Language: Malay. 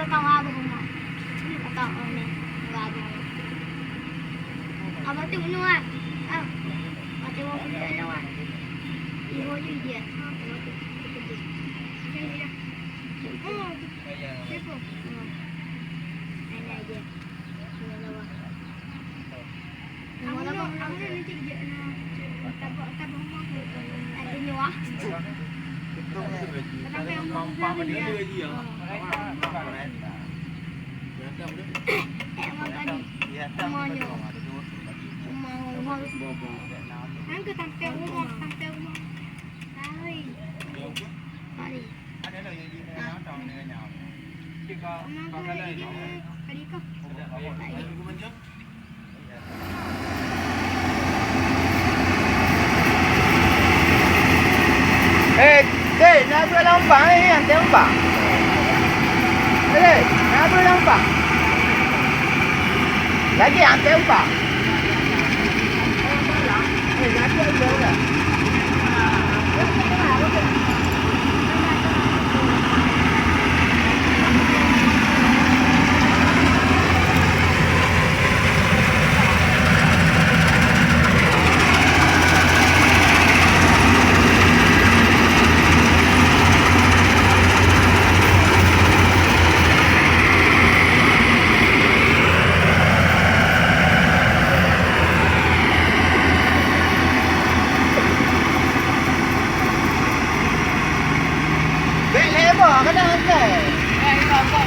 Kalau tahu apa rumah. Tahu ni. Baru. Abang tu bunuh ah. Ah. Macam orang punya lawan. Ibu je dia. Ha, kalau tu. Jadi dah. Oh. Siapa? Nenek dia. Dia lawan. Aku nak nanti kerja tabak rumah tu. Ada nyuah. Sampai rumah dia dia. Emang tadi. Rumahnya. Rumah tu bobo. Hang ke sampai rumah. Hai. Hari. Ada lah yang dia nak tahu dengan nhau. Jika pakai lain. Hari kau. Dek, nak beli lompat ni yang tembak. Dek, nak beli lompat. Lagi yang tembak. Nak beli dah. Lebar ke dah kan? Lebar kau.